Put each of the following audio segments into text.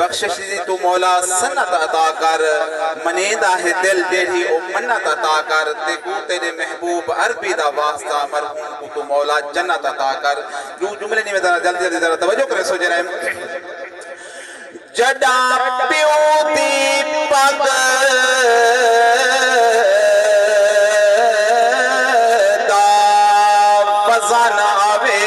बख्शिश दी तू मौला सन्नत अता कर मनेदा है दिल जेड़ी ओ मन्नत अता कर ते को तेरे महबूब अरबी दा वास्ता मरहूम को तू मौला जन्नत अता कर। दो जुमले नहीं मैं जल्दी जल्दी जरा तवज्जो करे सोच रहे हैं। जड़ा प्यो दी पग दा वज़न आवे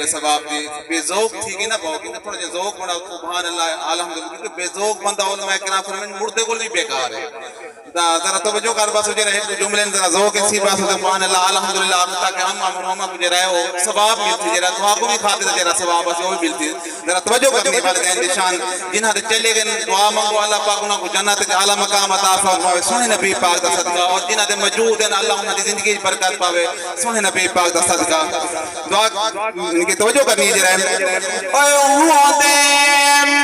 सवाब दी बेजोक थी कि ना पाओगी ना थोड़ा जोक बना सुभान अल्लाह अल्हम्दुलिल्लाह क्योंकि बेजोक बंदा उलमा किराम फरमान मुर्दे को नहीं बेकार है जरा तवज्जो कर बस मुझे रहे जुमले जरा जोक ऐसी बात है सुभान अल्लाह अल्हम्दुलिल्लाह ताकि हम मोहम्मद मुझे रहे हो सवाब मिलती जरा दुआ को भी खातिर तेरा सवाब बस वो भी मिलती जरा तवज्जो करनी वाले निशान जिन्हां दे चले गए दुआ मांगो अल्लाह पाक उन्हां को जन्नत के आला मकाम अता फरमावे सोने नबी पाक दा सदका और जिन्हां दे मौजूद हैं अल्लाह उन्हां दी जिंदगी में बरकत पावे सोने नबी पाक दा सदका दुआ इनकी तवज्जो करनी जरा ओए हुआ दे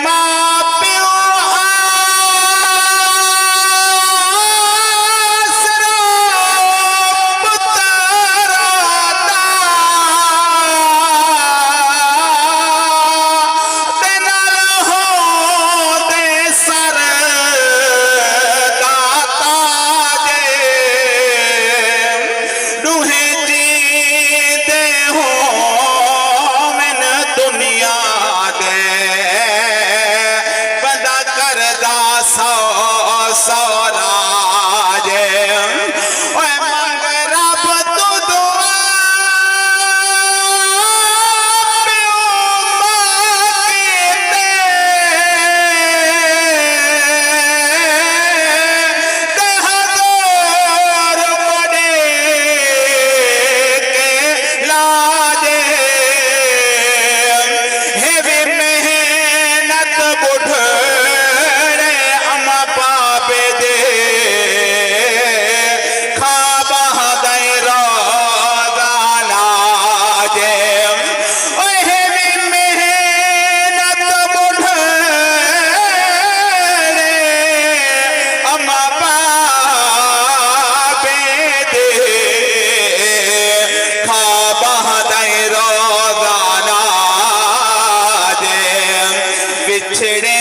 मां प्यो बिछड़े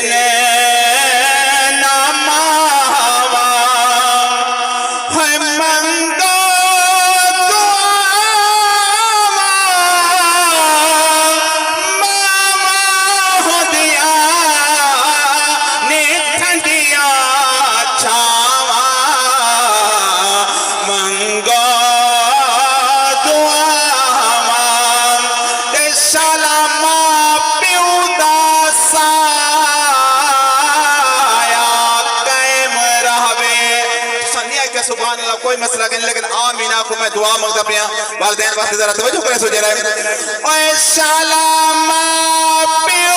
सुभान अल्लाह कोई मसला नहीं लेकिन आमीना को मैं दुआ मांगता पिया वालिदैन वास्ते जरा तवज्जो करे सो जरा ओए शाला मां पियो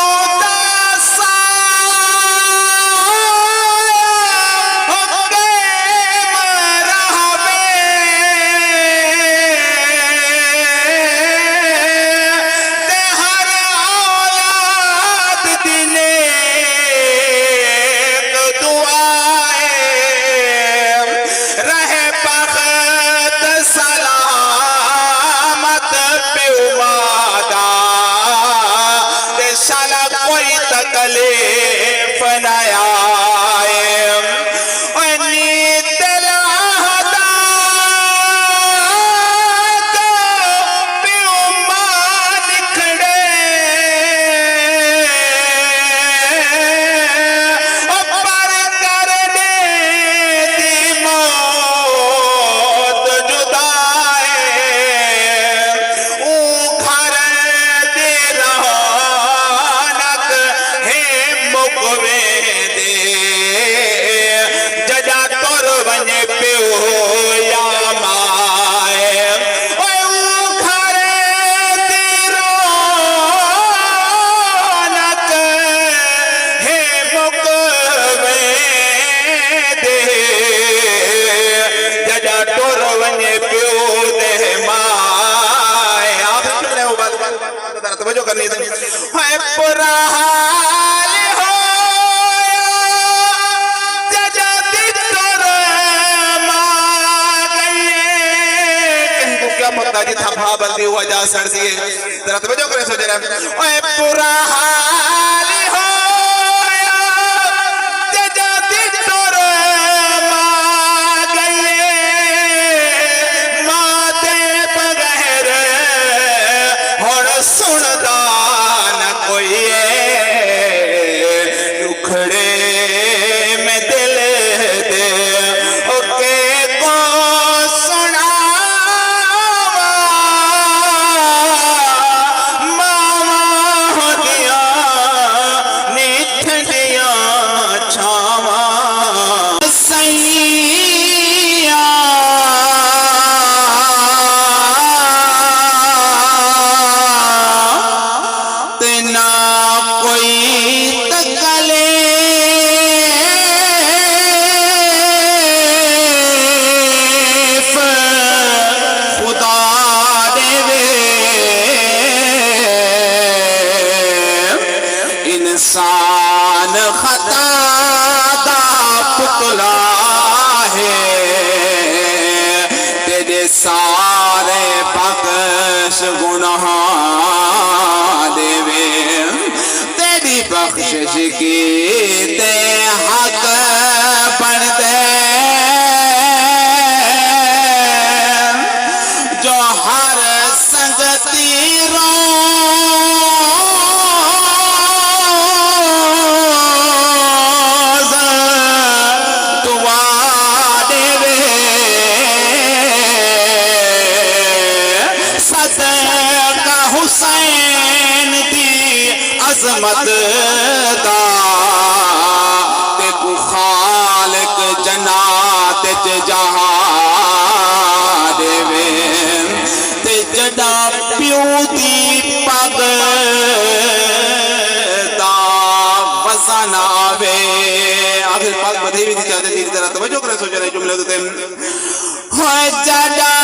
बंदी हुआ जा सड़ दिए जरा तवज्जो करे सो जरा ओए पूरा हाल हो जजादी तोर मांगले माते बगैर हुण सुनदा न कोई दुखड़े में दिल दे ओके को इंसान खता दा पुतला है तेरे सारे बख्श गुनाह देवे तेरी बख्शिश की ते हक बन दे जो हर संगती अज़मत दा ते को खालिक जन्नत च जहा देवे ते जड़ा प्यो दी पग दा वज़न आवे आखिर पग बधी भी चाहते दी तरह तवज्जो करे सोच रहे जुमले ते हो जड़ा